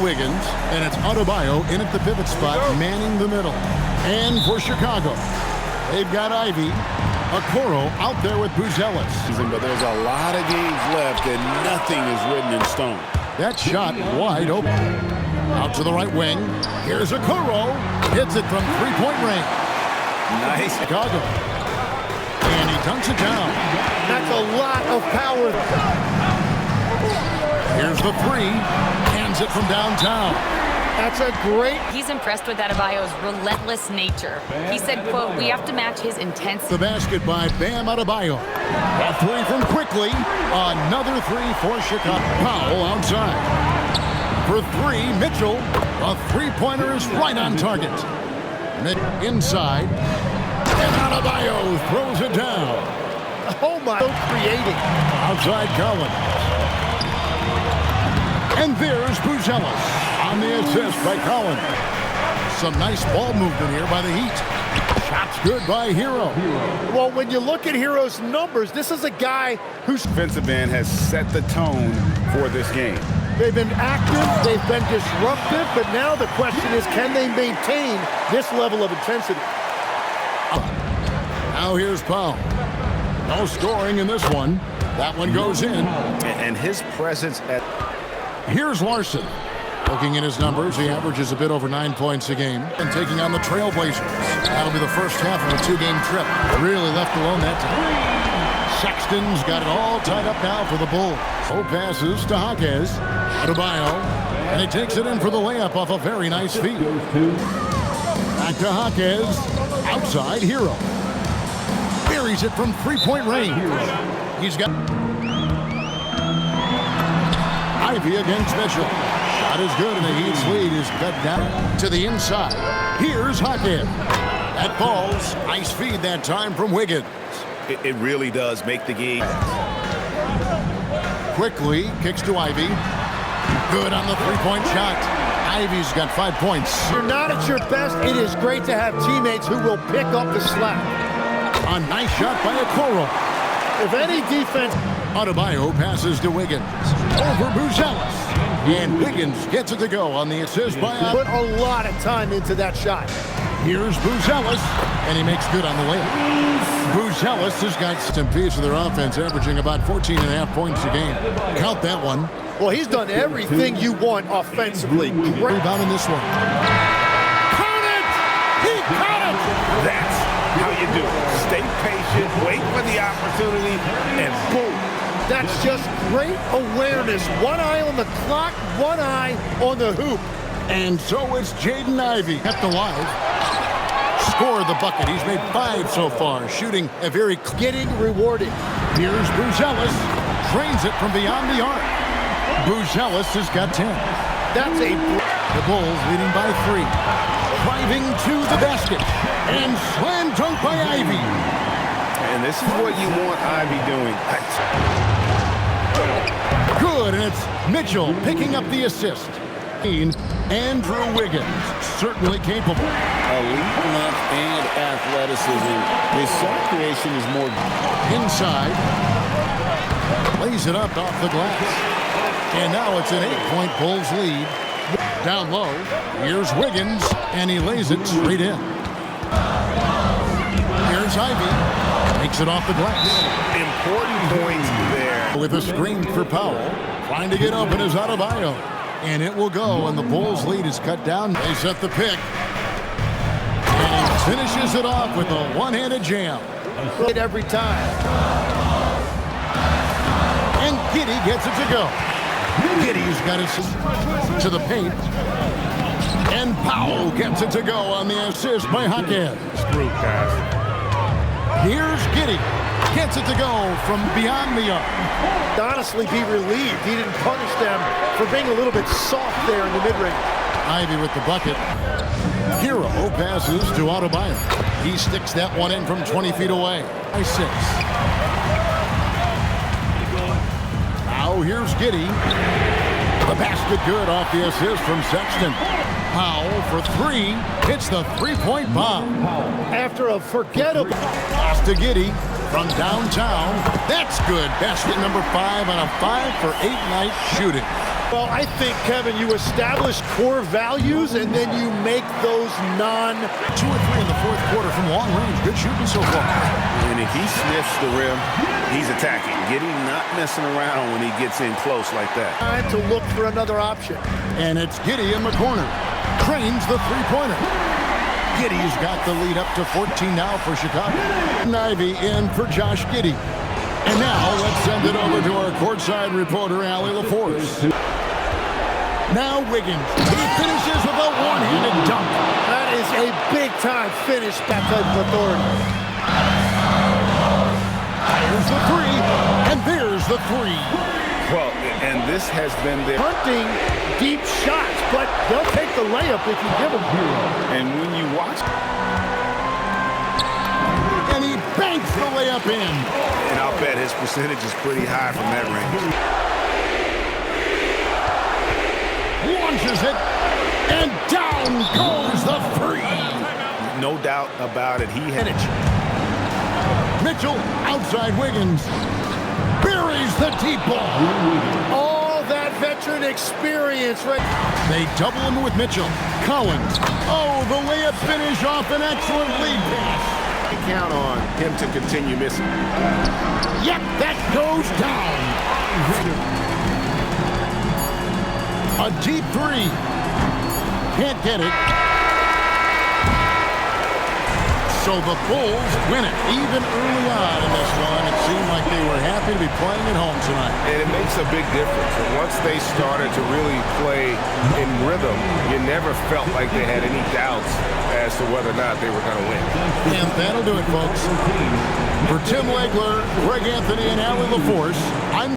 Wiggins, and it's Adebayo in at the pivot spot, manning the middle. And for Chicago, they've got Ivy. Okoro out there with Buzelis. But there's a lot of games left, and nothing is written in stone. That shot wide open. Out to the right wing. Here's Okoro. Hits it from three-point range. Nice. Chicago. And he dunks it down. That's a lot of power. Here's the three. Hands it from downtown. That's a great... He's impressed with Adebayo's relentless nature. He said, quote, "We have to match his intensity." The basket by Bam Adebayo. A three from Quickly. Another three for Chicago. Powell outside. For three, Mitchell. A three-pointer is right on target. Inside. And Adebayo throws it down. Oh, my. So creating. Outside Collins. And there's Buzelis on the assist by Collins. Some nice ball movement here by the Heat. Shots good by Hero. Well, when you look at Hero's numbers, this is a guy who's... Defensive end has set the tone for this game. They've been active, they've been disruptive, but now the question is, can they maintain this level of intensity? Now here's Powell. No scoring in this one. That one goes in. And his presence at... Here's Larson. Looking at his numbers, he averages a bit over 9 points a game. And taking on the Trailblazers. That'll be the first half of a two-game trip. Really left alone that time. Sexton's got it all tied up now for the Bulls. So passes to Jaquez. Adebayo. And he takes it in for the layup off a very nice feed. Back to Jaquez. Outside, Hero. Buries it from three-point range. He's got... Ivy against Mitchell. Shot is good, and the Heat's lead is cut down to the inside. Here's Jaquez. That falls. Nice feed that time from Wiggins. It really does make the game. Quickly kicks to Ivy. Good on the three-point shot. Ivy's got 5 points. If you're not at your best, it is great to have teammates who will pick up the slack. A nice shot by Okoro. If any defense... Adebayo passes to Wiggins. Over Buzelis. And Wiggins gets it to go on the assist by... Put a lot of time into that shot. Here's Buzelis. And he makes good on the layup. Buzelis has got some piece of their offense, averaging about 14.5 points a game. Count that one. Well, he's done everything you want offensively. Great rebound in this one. Count it! He caught it! That's how you do it. Stay patient, wait for the opportunity, and boom. That's just great awareness. One eye on the clock, one eye on the hoop. And so it's Jaden Ivey kept alive. Scored the bucket. He's made 5 so far, shooting a very... Getting rewarded. Here's Buzelis. Drains it from beyond the arc. Buzelis has got 10. That's a... The Bulls leading by 3. Driving to the basket. And slam dunk by Ivy. And this is what you want Ivy doing. Good, and it's Mitchell picking up the assist. Andrew Wiggins, certainly capable. Elite length and athleticism. His shot creation is more... Inside. Lays it up off the glass. And now it's an 8-point Bulls lead. Down low. Here's Wiggins, and he lays it straight in. Here's Ivy. Makes it off the glass. Important points there. With a screen for Powell. Trying to get open is Adebayo. And it will go, and the Bulls' lead is cut down. They set the pick. And he finishes it off with a one-handed jam. Every time. And Giddey gets it to go. Giddey's got it to the paint. And Powell gets it to go on the assist by Jaquez. Screw pass. Here's Giddey. Gets it to go from beyond the arc. Honestly, be relieved he didn't punish them for being a little bit soft there in the mid-range. Ivy with the bucket. Hero passes to Adebayo. He sticks that one in from 20 feet away. By 6. Now here's Giddey. The basket good off the assist from Sexton. Powell for 3. Hits the three-point bomb. After a forgettable... Pass to Giddey from downtown. That's good. Basket number 5 on a 5-for-8 night shooting. Well, I think, Kevin, you establish core values and then you make those 2 or 3 in the fourth quarter from long range. Good shooting so far. And if he sniffs the rim, he's attacking. Not messing around when he gets in close like that. time to look for another option. And it's Giddey in the corner. Cranes the three-pointer. Giddey's got the lead up to 14 now for Chicago. Ivy in for Josh Giddey. And now let's send it over to our courtside reporter, Allie LaForce. Now Wiggins. He finishes with a one-handed dunk. That is a big-time finish, that type of authority. There's the three, and there's the three. Well, and this has been their Hunting deep shots, but they'll take the layup if you give them. And when you watch, And he banks the layup in. and I'll bet his percentage is pretty high from that range. Launches it, and down goes the three. No doubt about it. He had it. Mitchell outside Wiggins. Buries the deep ball. All that veteran experience, right? They double him with Mitchell. Collins. Oh, the layup finish off an excellent lead pass. Count on him to continue missing. Yep, that goes down. A deep three. Can't get it. So the Bulls win it. Even early on in this one, it seemed like they were happy to be playing at home tonight. And it makes a big difference. Once they started to really play in rhythm, you never felt like they had any doubts as to whether or not they were going to win. And that'll do it, folks. For Tim Legler, Greg Anthony, and Allie LaForce, I'm